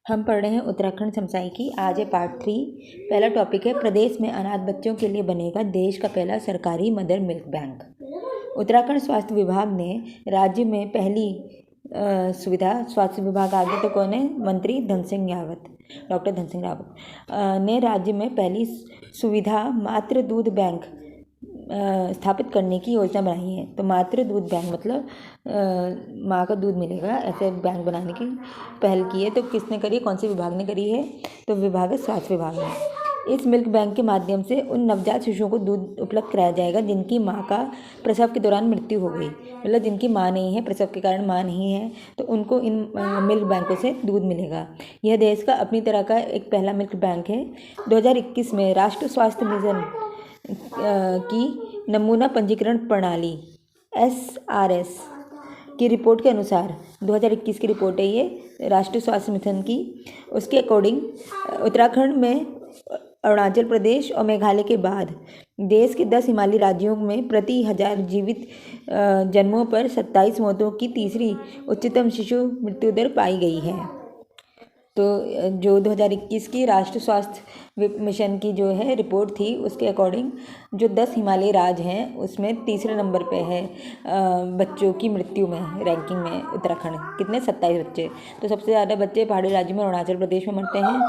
हम पढ़ रहे हैं उत्तराखंड समसाई की। आज है पार्ट 3। पहला टॉपिक है प्रदेश में अनाथ बच्चों के लिए बनेगा देश का पहला सरकारी मदर मिल्क बैंक। उत्तराखंड स्वास्थ्य विभाग ने राज्य में पहली सुविधा, स्वास्थ्य विभाग आगे तो कौन है? मंत्री डॉक्टर धन सिंह रावत ने राज्य में पहली सुविधा मातृ दूध बैंक स्थापित करने की योजना बनाई है। तो मातृ दूध बैंक मतलब माँ का दूध मिलेगा, ऐसे बैंक बनाने की पहल की है। तो किसने करी? कौन से विभाग ने करी है? तो विभाग है स्वास्थ्य विभाग ने। इस मिल्क बैंक के माध्यम से उन नवजात शिशुओं को दूध उपलब्ध कराया जाएगा जिनकी माँ का प्रसव के दौरान मृत्यु हो गई, मतलब जिनकी माँ नहीं है, प्रसव के कारण माँ नहीं है, तो उनको इन मिल्क बैंकों से दूध मिलेगा। यह देश का अपनी तरह का एक पहला मिल्क बैंक है। 2021 में राष्ट्रीय स्वास्थ्य मिशन की नमूना पंजीकरण प्रणाली SRS की रिपोर्ट के अनुसार 2021 की रिपोर्ट है ये राष्ट्रीय स्वास्थ्य मिशन की। उसके अकॉर्डिंग उत्तराखंड में अरुणाचल प्रदेश और मेघालय के बाद देश के 10 हिमालयी राज्यों में प्रति 1000 जीवित जन्मों पर 27 मौतों की तीसरी उच्चतम शिशु मृत्यु दर पाई गई है। तो जो 2021 की राष्ट्रीय स्वास्थ्य मिशन की जो है रिपोर्ट थी, उसके अकॉर्डिंग जो 10 हिमालयी राज्य हैं उसमें तीसरे नंबर पे है बच्चों की मृत्यु में, रैंकिंग में उत्तराखंड। कितने? 27 बच्चे। तो सबसे ज़्यादा बच्चे पहाड़ी राज्य में अरुणाचल प्रदेश में मरते हैं,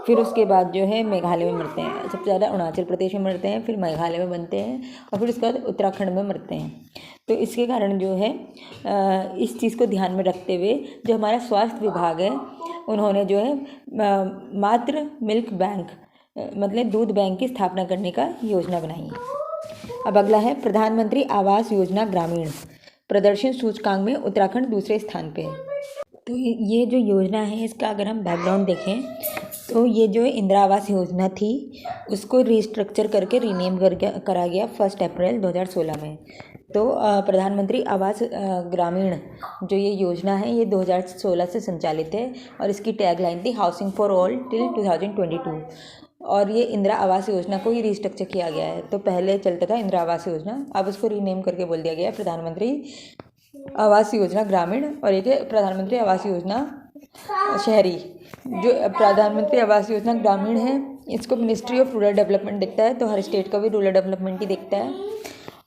फिर उसके बाद जो है मेघालय में मरते हैं। सबसे ज़्यादा अरुणाचल प्रदेश में मरते हैं, फिर मेघालय में बनते हैं और फिर उसके बाद उत्तराखंड में मरते हैं। तो इसके कारण जो है इस चीज़ को ध्यान में रखते हुए जो हमारा स्वास्थ्य विभाग है उन्होंने जो है मातृ मिल्क बैंक मतलब दूध बैंक की स्थापना करने का योजना बनाई है। अब अगला है प्रधानमंत्री आवास योजना ग्रामीण। प्रदर्शन सूचकांक में उत्तराखंड दूसरे स्थान पे है। तो ये जो योजना है इसका अगर हम बैकग्राउंड देखें तो ये जो इंदिरा आवास योजना थी उसको रिस्ट्रक्चर करके रीनेम करा गया 1 अप्रैल 2016 में। तो प्रधानमंत्री आवास ग्रामीण जो ये योजना है ये 2016 से संचालित है और इसकी टैगलाइन थी हाउसिंग फॉर ऑल टिल 2022। और ये इंदिरा आवास योजना को ही रिस्ट्रक्चर किया गया है। तो पहले चलता था इंदिरा आवास योजना, अब उसको रीनेम करके बोल दिया गया है प्रधानमंत्री आवास योजना ग्रामीण। और एक है प्रधानमंत्री आवास योजना शहरी। जो प्रधानमंत्री आवास योजना ग्रामीण है इसको मिनिस्ट्री ऑफ रूरल डेवलपमेंट देखता है, तो हर स्टेट का भी रूरल डेवलपमेंट ही देखता है।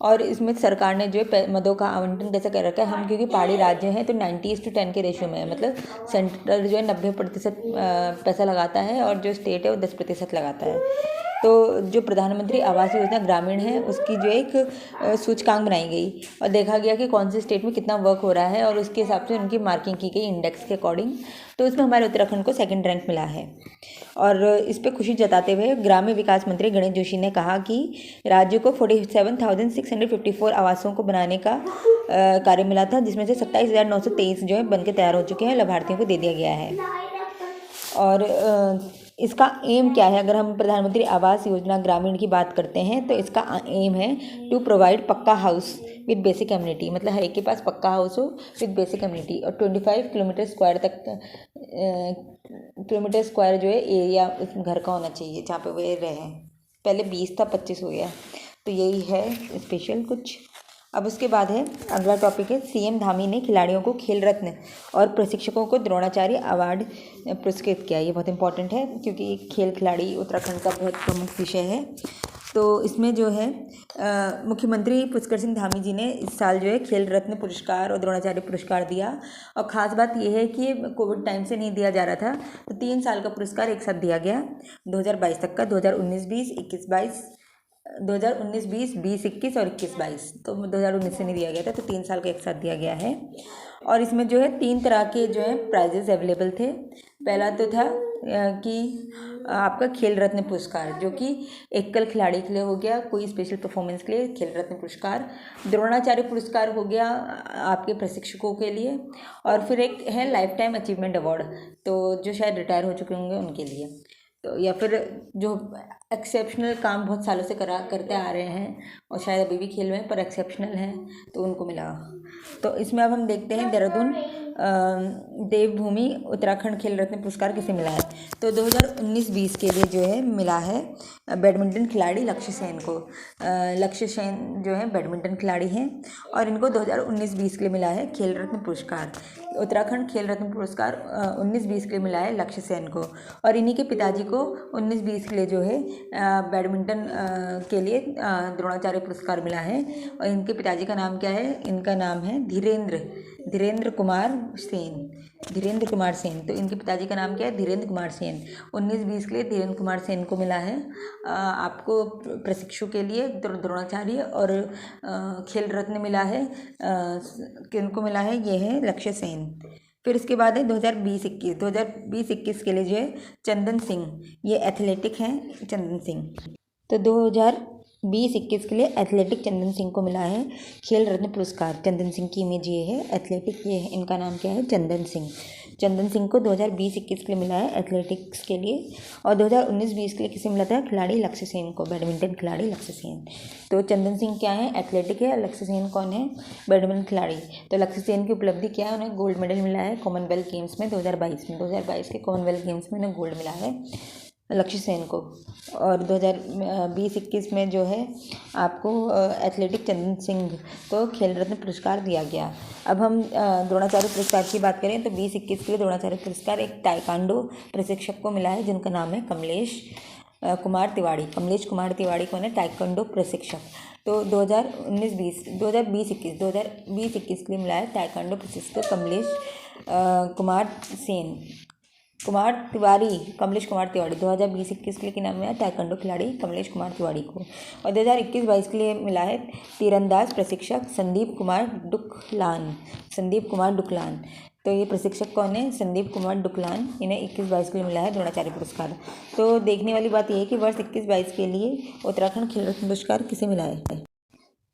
और इसमें सरकार ने जो है मदों का आवंटन कैसे कर रखा है, हम क्योंकि पहाड़ी राज्य हैं तो 90:10 के रेशियो में है, मतलब सेंट्रल जो है 90% पैसा लगाता है और जो स्टेट है वो 10% लगाता है। तो जो प्रधानमंत्री आवास योजना ग्रामीण है उसकी जो एक सूचकांक बनाई गई और देखा गया कि कौन से स्टेट में कितना वर्क हो रहा है और उसके हिसाब से उनकी मार्किंग की गई इंडेक्स के अकॉर्डिंग। तो इसमें हमारे उत्तराखंड को 2nd रैंक मिला है। और इस पर खुशी जताते हुए ग्रामीण विकास मंत्री गणेश जोशी ने कहा कि राज्य को 47,654 आवासों को बनाने का कार्य मिला था, जिसमें से 27,923 जो है बनके तैयार हो चुके हैं, लाभार्थियों को दे दिया गया है। और इसका एम क्या है? अगर हम प्रधानमंत्री आवास योजना ग्रामीण की बात करते हैं तो इसका एम है टू प्रोवाइड पक्का हाउस विद बेसिक एमिनिटी, मतलब हर एक के पास पक्का हाउस हो विद बेसिक एमिनिटी। और 25 किलोमीटर स्क्वायर तक किलोमीटर स्क्वायर जो है एरिया उस घर का होना चाहिए जहाँ पे वे रहें। पहले 20 था, 25 हो गया। तो यही है स्पेशल कुछ। अब उसके बाद है अगला टॉपिक है CM धामी ने खिलाड़ियों को खेल रत्न और प्रशिक्षकों को द्रोणाचार्य अवार्ड पुरस्कृत किया। ये बहुत इंपॉर्टेंट है क्योंकि खेल खिलाड़ी उत्तराखंड का बहुत प्रमुख विषय है। तो इसमें जो है मुख्यमंत्री पुष्कर सिंह धामी जी ने इस साल जो है खेल रत्न पुरस्कार और द्रोणाचार्य पुरस्कार दिया। और ख़ास बात यह है कि कोविड टाइम से नहीं दिया जा रहा था, तो 3 साल का पुरस्कार एक साथ दिया गया 2022 तक का, 2019-20, 21-22, 2019-20, 20-21 और 21-22। तो 2019 से नहीं दिया गया था, तो 3 साल का एक साथ दिया गया है। और इसमें जो है 3 तरह के जो है प्राइजेस अवेलेबल थे। पहला तो था कि आपका खेल रत्न पुरस्कार जो कि एकल खिलाड़ी के लिए हो गया, कोई स्पेशल परफॉर्मेंस के लिए खेल रत्न पुरस्कार। द्रोणाचार्य पुरस्कार हो गया आपके प्रशिक्षकों के लिए। और फिर एक है लाइफ टाइम अचीवमेंट अवार्ड, तो जो शायद रिटायर हो चुके होंगे उनके लिए। तो या फिर जो एक्सेप्शनल काम बहुत सालों से करते आ रहे हैं और शायद अभी भी खेल में पर एक्सेप्शनल हैं तो उनको मिला। तो इसमें अब हम देखते हैं देहरादून देवभूमि उत्तराखंड खेल रत्न पुरस्कार किसे मिला है। तो 2019-20 के लिए जो है मिला है बैडमिंटन खिलाड़ी लक्ष्य सेन को। लक्ष्य सेन जो है बैडमिंटन खिलाड़ी हैं और इनको 2019-20 के लिए मिला है खेल रत्न पुरस्कार। उत्तराखंड खेल रत्न पुरस्कार 19-20 के लिए मिला है लक्ष्य सेन को। और इन्हीं के पिताजी को 19-20 के लिए जो है बैडमिंटन के लिए द्रोणाचार्य पुरस्कार मिला है। और इनके पिताजी का नाम क्या है? इनका नाम है धीरेन्द्र कुमार सेन। धीरेन्द्र कुमार सेन। तो इनके पिताजी का नाम क्या है? धीरेन्द्र कुमार सेन। 19-20 के लिए धीरेन्द्र कुमार सेन को मिला है आपको प्रशिक्षु के लिए द्रोणाचार्य। और खेल रत्न मिला है किनको मिला है? ये है लक्ष्य सेन। फिर इसके बाद है 2020-21 के लिए जो है चंदन सिंह, ये एथलेटिक हैं चंदन सिंह। तो 2020-21 के लिए एथलेटिक चंदन सिंह को मिला है खेल रत्न पुरस्कार। चंदन सिंह की इमेज ये है, एथलेटिक ये है, इनका नाम क्या है? चंदन सिंह। चंदन सिंह को 2020-21 के लिए मिला है एथलेटिक्स के लिए। और 2019-20 के लिए किसे मिला था? खिलाड़ी लक्ष्य सेन को, बैडमिंटन खिलाड़ी लक्ष्य सेन। तो चंदन सिंह क्या है? एथलेटिक है। लक्ष्य सेन कौन है? बैडमिंटन खिलाड़ी। तो लक्ष्य सेन की उपलब्धि क्या है? उन्हें गोल्ड मेडल मिला है कॉमनवेल्थ गेम्स में 2022 में। 2022 के कॉमनवेल्थ गेम्स में उन्हें गोल्ड मिला है लक्ष्य सेन को। और 2020-21 में जो है आपको एथलेटिक चंदन सिंह को खेल रत्न पुरस्कार दिया गया। अब हम द्रोणाचार्य पुरस्कार की बात करें तो 2021 के लिए द्रोणाचार्य पुरस्कार एक ताइक्वांडो प्रशिक्षक को मिला है जिनका नाम है कमलेश कुमार तिवारी। कमलेश कुमार तिवारी कौन है? ताइक्वांडो प्रशिक्षक। तो 2020-21 के लिए मिला है ताइक्वांडो प्रशिक्षक कमलेश कमलेश कुमार तिवारी। 2020-21 के लिए क्या नाम है? ताइक्वांडो खिलाड़ी कमलेश कुमार तिवारी को। और 2021-22 के लिए मिला है तीरंदाज प्रशिक्षक संदीप कुमार डुकलान। तो ये प्रशिक्षक कौन है? संदीप कुमार डुकलान। इन्हें 21-22 के लिए मिला है द्रोणाचार्य पुरस्कार। तो देखने वाली बात यह है कि वर्ष 21-22 के लिए उत्तराखंड खेल रत्न पुरस्कार किसे मिला है?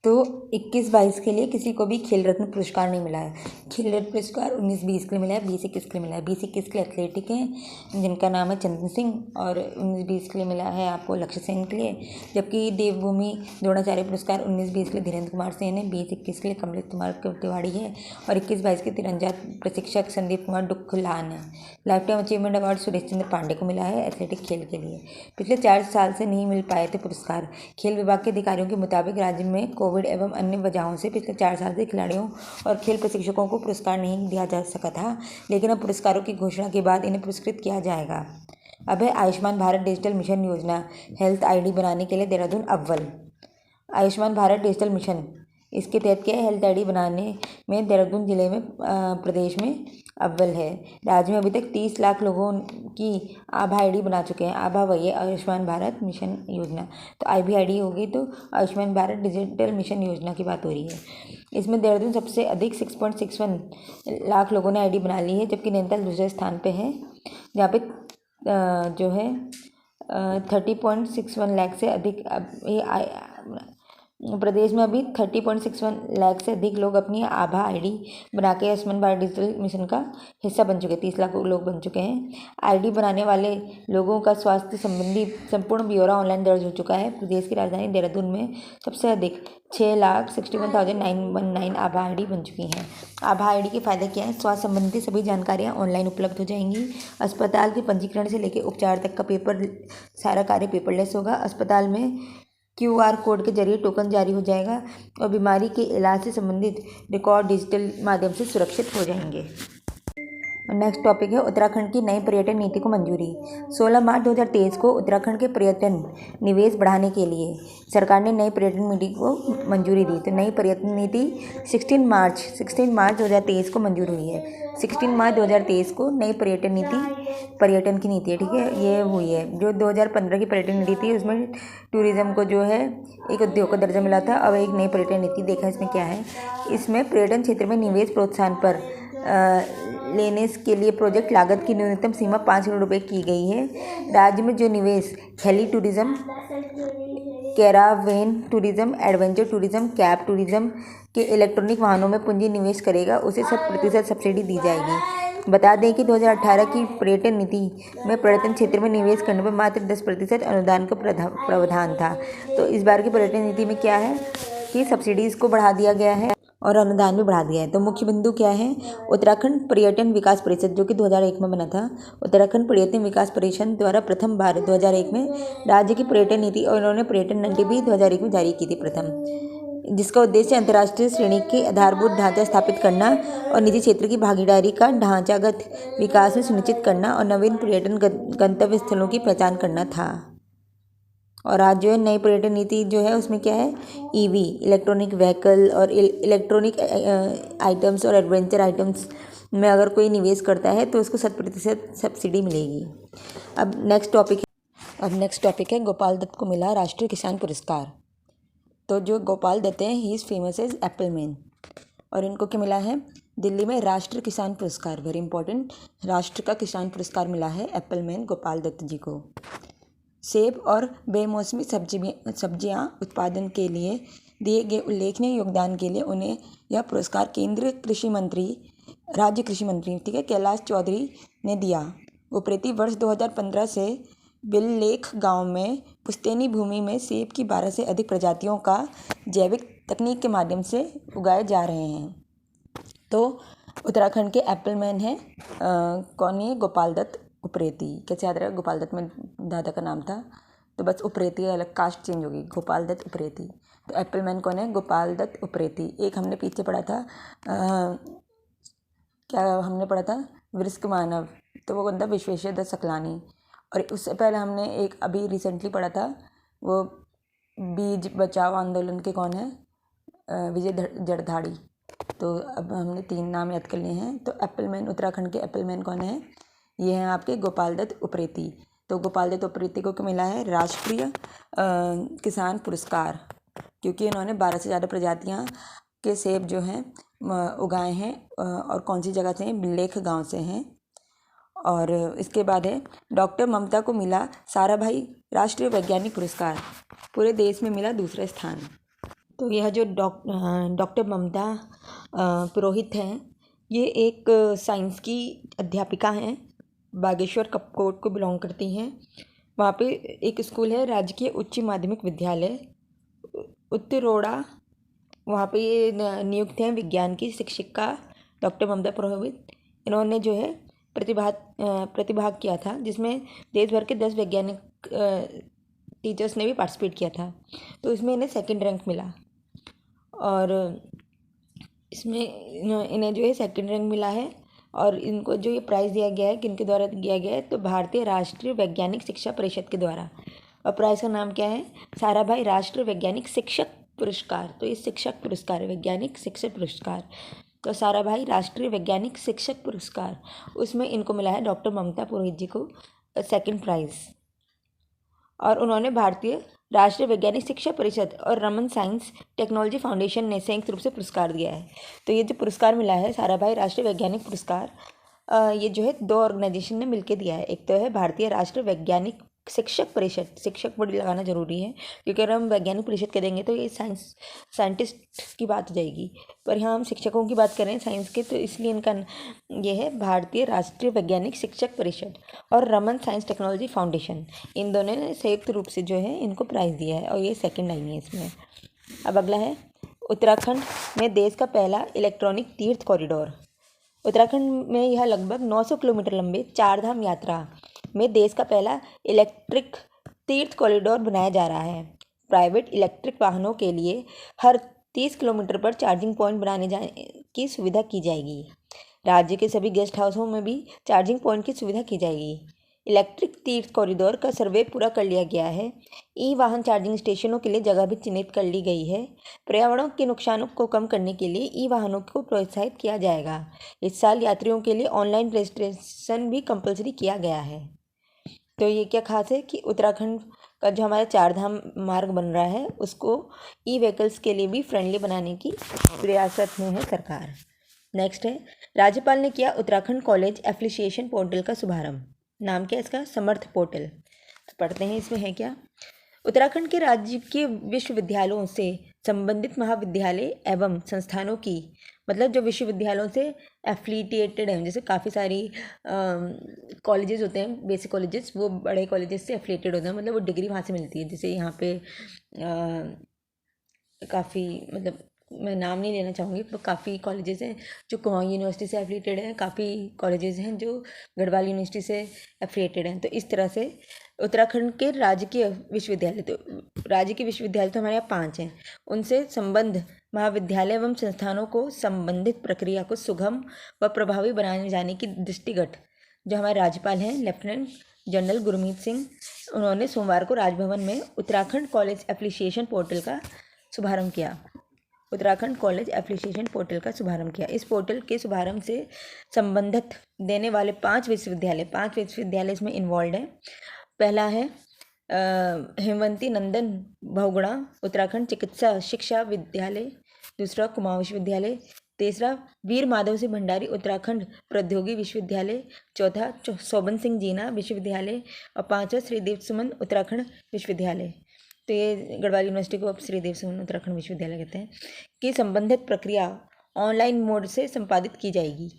तो 21-22 के लिए किसी को भी खेल रत्न पुरस्कार नहीं मिला है। खेल रत्न पुरस्कार 19-20 के लिए मिला है, 20-21 के लिए मिला है। 20-21 के लिए एथलेटिक हैं जिनका नाम है चंदन सिंह। और 19-20 के लिए मिला है आपको लक्ष्य सेन के लिए। जबकि देवभूमि द्रोणाचार्य पुरस्कार 19-20 के लिए धीरेन्द्र कुमार सेन है, 20-21 के लिए कमलेश कुमार तिवारी है और 21-22 के तीरंदाज प्रशिक्षक संदीप कुमार डुकलान है। Life time achievement award Suresh Chandra Pandey को मिला है एथलेटिक खेल के लिए। पिछले 4 साल से नहीं मिल पाए थे पुरस्कार। खेल विभाग के अधिकारियों के मुताबिक राज्य में कोविड एवं अन्य वजहों से पिछले 4 साल से खिलाड़ियों और खेल प्रशिक्षकों को पुरस्कार नहीं दिया जा सका था, लेकिन अब पुरस्कारों की घोषणा के बाद इन्हें पुरस्कृत किया जाएगा। अब है आयुष्मान भारत डिजिटल मिशन योजना, हेल्थ आईडी बनाने के लिए देहरादून अव्वल। आयुष्मान भारत डिजिटल मिशन, इसके तहत क्या है? हेल्थ आईडी बनाने में देहरादून जिले में प्रदेश में अव्वल है। राज्य में अभी तक 30 लाख लोगों की आभा आईडी बना चुके हैं। आभा वही है आयुष्मान भारत मिशन योजना। तो आईबी आईडी होगी तो आयुष्मान भारत डिजिटल मिशन योजना की बात हो रही है। इसमें देहरादून सबसे अधिक 6.61 लाख लोगों ने आईडी बना ली है, जबकि नैनीताल दूसरे स्थान पे है जहाँ पे जो है 30.61 लाख से अधिक। प्रदेश में अभी 30.61 लाख से अधिक लोग अपनी आभा आईडी बना के आयुष्मान भारत डिजिटल मिशन का हिस्सा बन चुके हैं। 30 लाख लोग बन चुके हैं। आईडी बनाने वाले लोगों का स्वास्थ्य संबंधी संपूर्ण ब्यौरा ऑनलाइन दर्ज हो चुका है। प्रदेश की राजधानी देहरादून में सबसे अधिक 6,61,919 आभा आईडी बन चुकी हैं। आभा आईडी के फायदे क्या हैं? स्वास्थ्य संबंधी सभी जानकारियाँ ऑनलाइन उपलब्ध हो जाएंगी। अस्पताल के पंजीकरण से लेकर उपचार तक का सारा कार्य पेपरलेस होगा। अस्पताल में QR कोड के जरिए टोकन जारी हो जाएगा और बीमारी के इलाज से संबंधित रिकॉर्ड डिजिटल माध्यम से सुरक्षित हो जाएंगे। नेक्स्ट टॉपिक है उत्तराखंड की नई पर्यटन नीति को मंजूरी। 16 मार्च 2023 को उत्तराखंड के पर्यटन निवेश बढ़ाने के लिए सरकार ने नई पर्यटन नीति को मंजूरी दी। तो नई पर्यटन नीति 16 मार्च 2023 को मंजूर हुई है। 16 मार्च 2023 को नई पर्यटन की नीति है, ठीक है, ये हुई है। जो 2015 की पर्यटन नीति थी उसमें टूरिज़्म को जो है एक उद्योग का दर्जा मिला था। अब एक नई पर्यटन नीति देखा इसमें क्या है। इसमें पर्यटन क्षेत्र में निवेश प्रोत्साहन पर लेने के लिए प्रोजेक्ट लागत की न्यूनतम सीमा 5 करोड़ रुपये की गई है। राज्य में जो निवेश heli tourism, caravan tourism, adventure tourism, cab tourism के इलेक्ट्रॉनिक वाहनों में पूंजी निवेश करेगा उसे 100% सब्सिडी दी जाएगी। बता दें कि 2018 की पर्यटन नीति में पर्यटन क्षेत्र में निवेश करने पर मात्र 10% अनुदान का प्रावधान था। तो इस बार की पर्यटन नीति में क्या है कि सब्सिडीज़ को बढ़ा दिया गया है और अनुदान भी बढ़ा दिया है। तो मुख्य बिंदु क्या है? उत्तराखंड पर्यटन विकास परिषद जो कि 2001 में बना था, उत्तराखंड पर्यटन विकास परिषद द्वारा प्रथम बार 2001 में राज्य की पर्यटन नीति और उन्होंने पर्यटन नीति भी 2001 में जारी की थी प्रथम, जिसका उद्देश्य अंतर्राष्ट्रीय श्रेणी के आधारभूत ढांचा स्थापित करना और निजी क्षेत्र की भागीदारी का ढांचागत विकास में सुनिश्चित करना और नवीन पर्यटन गंतव्य स्थलों की पहचान करना था। और आज जो है नई पर्यटन नीति जो है उसमें क्या है, ईवी इलेक्ट्रॉनिक व्हीकल और इलेक्ट्रॉनिक आइटम्स और एडवेंचर आइटम्स में अगर कोई निवेश करता है तो उसको 100% सब्सिडी मिलेगी। अब नेक्स्ट टॉपिक है गोपाल दत्त को मिला राष्ट्रीय किसान पुरस्कार। तो जो गोपाल दत्त हैं he is famous as apple man, और इनको क्या मिला है? दिल्ली में राष्ट्रीय किसान पुरस्कार, वेरी इंपॉर्टेंट, राष्ट्र का किसान पुरस्कार मिला है एप्पल मैन गोपाल दत्त जी को। सेब और बेमौसमी सब्जियां उत्पादन के लिए दिए गए उल्लेखनीय योगदान के लिए उन्हें यह पुरस्कार केंद्रीय राज्य कृषि मंत्री ठीक है कैलाश चौधरी ने दिया। वो प्रति वर्ष 2015 से बिल्लेख गांव में पुश्तैनी भूमि में सेब की 12 से अधिक प्रजातियों का जैविक तकनीक के माध्यम से उगाए जा रहे हैं। तो उत्तराखंड के एप्पल मैन है कौन है? गोपाल दत्त उप्रेती। कैसे याद रहा? गोपाल दत्त में दादा का नाम था तो बस उप्रेती अलग कास्ट चेंज होगी, गोपाल दत्त उप्रेती। तो एप्पल मैन कौन है? गोपाल दत्त उप्रेती। एक हमने पीछे पढ़ा था क्या हमने पढ़ा था? वृक्ष मानव, तो वो बंदा विश्वेश्वर दत्त सकलानी। और उससे पहले हमने एक अभी रिसेंटली पढ़ा था वो बीज बचाओ आंदोलन के कौन है? विजय जरधाड़ी। तो अब हमने 3 नाम याद कर लिए हैं। तो एप्पल मैन, उत्तराखंड के एप्पल मैन कौन है? ये हैं आपके गोपाल दत्त उप्रेती। तो गोपाल दत्त उप्रेती को क्या मिला है? राष्ट्रीय किसान पुरस्कार, क्योंकि इन्होंने 12 से ज़्यादा प्रजातियां के सेब जो हैं उगाए हैं और कौन सी जगह से हैं? बिल्लेख गांव से हैं। और इसके बाद है डॉक्टर ममता को मिला साराभाई राष्ट्रीय वैज्ञानिक पुरस्कार, पूरे देश में मिला दूसरा स्थान। तो यह जो डॉक्टर ममता पुरोहित हैं, ये एक साइंस की अध्यापिका हैं, बागेश्वर कपकोट को बिलोंग करती हैं। वहाँ पे एक स्कूल है राजकीय उच्च माध्यमिक विद्यालय उत्तरोड़ा, वहाँ पे ये नियुक्त हैं विज्ञान की शिक्षिका डॉक्टर ममता पुरोहित। इन्होंने जो है प्रतिभाग किया था, जिसमें देश भर के 10 वैज्ञानिक टीचर्स ने भी पार्टिसिपेट किया था। तो इसमें इन्हें 2nd रैंक मिला, और इसमें इन्हें जो है 2nd रैंक मिला है। और इनको जो ये प्राइज़ दिया गया है किनके द्वारा दिया गया है? तो भारतीय राष्ट्रीय वैज्ञानिक शिक्षा परिषद के द्वारा। और प्राइज़ का नाम क्या है? साराभाई राष्ट्रीय वैज्ञानिक शिक्षक पुरस्कार। तो ये शिक्षक पुरस्कार है, वैज्ञानिक शिक्षक पुरस्कार। तो साराभाई राष्ट्रीय वैज्ञानिक शिक्षक पुरस्कार, उसमें इनको मिला है डॉक्टर ममता पुरोहित जी को 2nd प्राइज़। और उन्होंने भारतीय राष्ट्रीय वैज्ञानिक शिक्षा परिषद और रमन साइंस टेक्नोलॉजी फाउंडेशन ने संयुक्त रूप से पुरस्कार दिया है। तो ये जो पुरस्कार मिला है साराभाई राष्ट्रीय वैज्ञानिक पुरस्कार, ये जो है 2 ऑर्गेनाइजेशन ने मिलकर दिया है। एक तो है भारतीय राष्ट्रीय वैज्ञानिक शिक्षक परिषद, शिक्षक वर्ड लगाना जरूरी है क्योंकि अगर हम वैज्ञानिक परिषद करेंगे तो ये साइंटिस्ट की बात हो जाएगी, पर यहाँ हम शिक्षकों की बात करें साइंस के, तो इसलिए इनका ये है भारतीय राष्ट्रीय वैज्ञानिक शिक्षक परिषद और रमन साइंस टेक्नोलॉजी फाउंडेशन। इन दोनों ने संयुक्त रूप से जो है इनको प्राइज़ दिया है और ये 2nd आई है इसमें। अब अगला है उत्तराखंड में देश का पहला इलेक्ट्रॉनिक तीर्थ कॉरिडोर। उत्तराखंड में यह लगभग 900 किलोमीटर लंबे 4 धाम यात्रा में देश का पहला इलेक्ट्रिक तीर्थ कॉरिडोर बनाया जा रहा है। प्राइवेट इलेक्ट्रिक वाहनों के लिए हर 30 किलोमीटर पर चार्जिंग पॉइंट बनाने की सुविधा की जाएगी। राज्य के सभी गेस्ट हाउसों में भी चार्जिंग पॉइंट की सुविधा की जाएगी। इलेक्ट्रिक तीर्थ कॉरिडोर का सर्वे पूरा कर लिया गया है। ई वाहन चार्जिंग स्टेशनों के लिए जगह भी चिन्हित कर ली गई है। पर्यावरण के नुकसानों को कम करने के लिए ई वाहनों को प्रोत्साहित किया जाएगा। इस साल यात्रियों के लिए ऑनलाइन रजिस्ट्रेशन भी कंपलसरी किया गया है। तो ये क्या खास है कि उत्तराखंड का जो हमारा 4 धाम मार्ग बन रहा है उसको ई व्हीकल्स के लिए भी फ्रेंडली बनाने की प्रयासरत में है सरकार। नेक्स्ट है राज्यपाल ने किया उत्तराखंड कॉलेज एप्लीसिएशन पोर्टल का शुभारंभ। नाम क्या है इसका? समर्थ पोर्टल। तो पढ़ते हैं इसमें है क्या। उत्तराखंड के राज्य के विश्वविद्यालयों से संबंधित महाविद्यालय एवं संस्थानों की, मतलब जो विश्वविद्यालयों से एफिलिएटेड हैं, जैसे काफ़ी सारी कॉलेजेस होते हैं, बेसिक कॉलेजेस, वो बड़े कॉलेजेस से एफिलिएटेड होते हैं, मतलब वो डिग्री वहाँ से मिलती है। जैसे यहाँ पे काफ़ी, मतलब मैं नाम नहीं लेना चाहूँगी, पर काफ़ी कॉलेजेस हैं जो कुमाऊँ यूनिवर्सिटी से एफिलिएटेड हैं, काफ़ी कॉलेजेस हैं जो गढ़वाल यूनिवर्सिटी से एफिलिएटेड हैं। तो इस तरह से उत्तराखंड के राजकीय विश्वविद्यालय, तो राजकीय विश्वविद्यालय तो हमारे यहाँ 5 हैं, उनसे संबद्ध महाविद्यालय एवं संस्थानों को संबंधित प्रक्रिया को सुगम व प्रभावी बनाने जाने की दृष्टिगत जो हमारे राज्यपाल हैं लेफ्टिनेंट जनरल गुरमीत सिंह, उन्होंने सोमवार को राजभवन में उत्तराखंड कॉलेज एप्लीकेशन पोर्टल का शुभारंभ किया। उत्तराखंड कॉलेज एप्लीकेशन पोर्टल का शुभारंभ किया। इस पोर्टल के शुभारंभ से संबंधित देने वाले 5 विश्वविद्यालय इसमें इन्वॉल्व हैं। पहला है हेमवती नंदन बहुगुणा उत्तराखंड चिकित्सा शिक्षा विद्यालय, दूसरा कुमाऊं विश्वविद्यालय, तीसरा वीर माधव सिंह भंडारी उत्तराखंड प्रौद्योगिकी विश्वविद्यालय, चौथा शोभन सिंह जीना विश्वविद्यालय और पांचवा श्रीदेव सुमन उत्तराखंड विश्वविद्यालय। तो ये गढ़वाल यूनिवर्सिटी को अब श्रीदेव सुमन उत्तराखंड विश्वविद्यालय कहते हैं। कि संबंधित प्रक्रिया ऑनलाइन मोड से संपादित की जाएगी।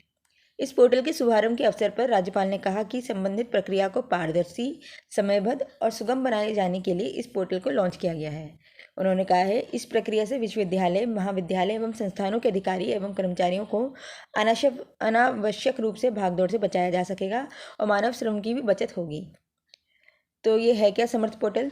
इस पोर्टल के शुभारंभ के अवसर पर राज्यपाल ने कहा कि संबंधित प्रक्रिया को पारदर्शी, समयबद्ध और सुगम बनाए जाने के लिए इस पोर्टल को लॉन्च किया गया है। उन्होंने कहा है, इस प्रक्रिया से विश्वविद्यालय, महाविद्यालय एवं संस्थानों के अधिकारी एवं कर्मचारियों को अनावश्यक रूप से भागदौड़ से बचाया जा सकेगा और मानव श्रम की भी बचत होगी। तो ये है क्या समर्थ पोर्टल?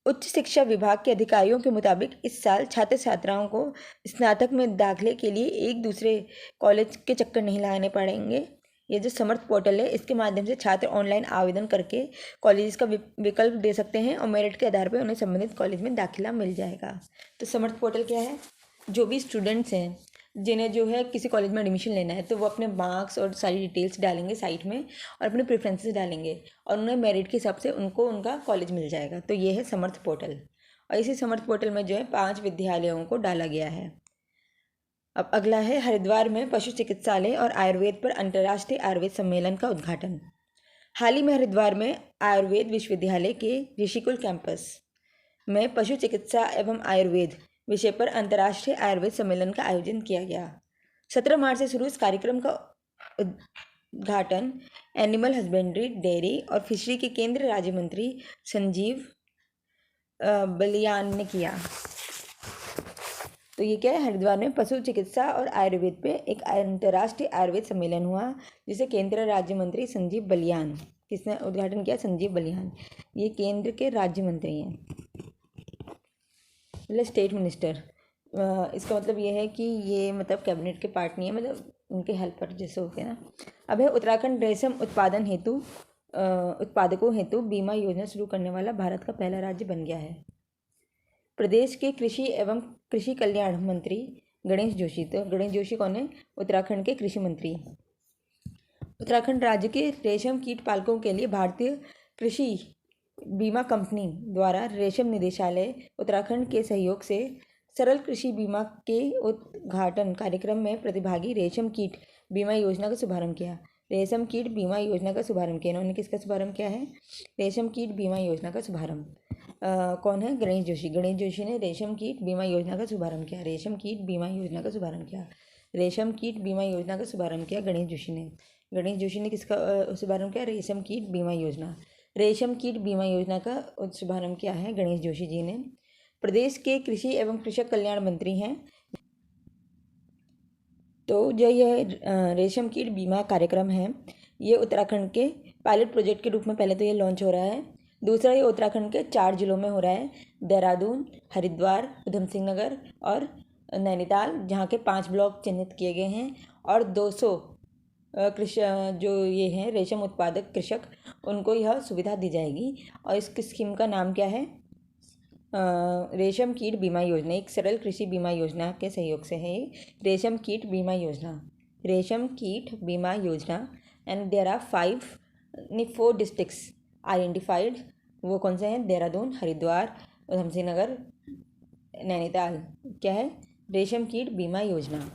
उच्च शिक्षा विभाग के अधिकारियों के मुताबिक इस साल छात्र छात्राओं को स्नातक में दाखिले के लिए एक दूसरे कॉलेज के चक्कर नहीं लगाने पड़ेंगे। ये जो समर्थ पोर्टल है, इसके माध्यम से छात्र ऑनलाइन आवेदन करके कॉलेज का विकल्प दे सकते हैं और मेरिट के आधार पर उन्हें संबंधित कॉलेज में दाखिला मिल जाएगा। तो समर्थ पोर्टल क्या है? जो भी स्टूडेंट्स हैं जिन्हें जो है किसी कॉलेज में एडमिशन लेना है, तो वो अपने मार्क्स और सारी डिटेल्स डालेंगे साइट में और अपने प्रेफरेंसेस डालेंगे और उन्हें मेरिट के हिसाब से उनको उनका कॉलेज मिल जाएगा। तो ये है समर्थ पोर्टल। और इसी समर्थ पोर्टल में जो है 5 विद्यालयों को डाला गया है। अब अगला है हरिद्वार में पशु चिकित्सालय और आयुर्वेद पर अंतर्राष्ट्रीय आयुर्वेद सम्मेलन का उद्घाटन। हाल ही में हरिद्वार में आयुर्वेद विश्वविद्यालय के ऋषिकुल कैंपस में पशु चिकित्सा एवं आयुर्वेद विषय पर अंतर्राष्ट्रीय आयुर्वेद सम्मेलन का आयोजन किया गया। 17 मार्च से शुरू इस कार्यक्रम का उद्घाटन एनिमल हस्बेंड्री, डेयरी और फिशरी के केंद्रीय राज्य मंत्री संजीव बलियान ने किया। तो ये क्या है? हरिद्वार में पशु चिकित्सा और आयुर्वेद पे एक अंतर्राष्ट्रीय आयुर्वेद सम्मेलन हुआ, जिसे केंद्रीय राज्य मंत्री संजीव बलियान, किसने उद्घाटन किया? संजीव बलियान। ये केंद्र के राज्य मंत्री हैं, मतलब स्टेट मिनिस्टर। इसका मतलब ये है कि ये मतलब कैबिनेट के पार्ट नहीं है, मतलब उनके हेल्पर जैसे होते हैं ना। अब है उत्तराखंड रेशम उत्पादकों हेतु बीमा योजना शुरू करने वाला भारत का पहला राज्य बन गया है। प्रदेश के कृषि एवं कृषि कल्याण मंत्री गणेश जोशी, तो गणेश जोशी कौन है? उत्तराखंड के कृषि मंत्री। उत्तराखंड राज्य के रेशम कीट पालकों के लिए भारतीय कृषि बीमा कंपनी द्वारा रेशम निदेशालय उत्तराखंड के सहयोग से सरल कृषि बीमा के उद्घाटन कार्यक्रम में प्रतिभागी रेशम कीट बीमा योजना का शुभारंभ किया। रेशम कीट बीमा योजना का शुभारंभ किया। इन्होंने किसका शुभारंभ किया है? रेशम कीट बीमा योजना का शुभारंभ कौन है? गणेश जोशी। गणेश जोशी ने रेशम कीट बीमा योजना का शुभारंभ किया। रेशम कीट बीमा योजना का शुभारंभ किया। रेशम कीट बीमा योजना का शुभारंभ किया गणेश जोशी ने। गणेश जोशी ने किसका शुभारंभ किया? रेशम कीट बीमा योजना। रेशम कीट बीमा योजना का शुभारंभ किया है गणेश जोशी जी ने। प्रदेश के कृषि एवं कृषक कल्याण मंत्री हैं। तो जो यह रेशम कीट बीमा कार्यक्रम है, ये उत्तराखंड के पायलट प्रोजेक्ट के रूप में पहले तो ये लॉन्च हो रहा है। दूसरा, ये उत्तराखंड के 4 जिलों में हो रहा है, देहरादून, हरिद्वार, उधम सिंह नगर और नैनीताल, जहाँ के 5 ब्लॉक चिन्हित किए गए हैं। और 200 जो ये हैं रेशम उत्पादक कृषक, उनको यह सुविधा दी जाएगी। और इस स्कीम का नाम क्या है? रेशम कीट बीमा योजना। एक सरल कृषि बीमा योजना के सहयोग से है रेशम कीट बीमा योजना। रेशम कीट बीमा योजना। And there are 4 districts identified. वो कौन से हैं? देहरादून, हरिद्वार, उधम सिंह नगर, नैनीताल। क्या है? रेशम कीट बीमा योजना।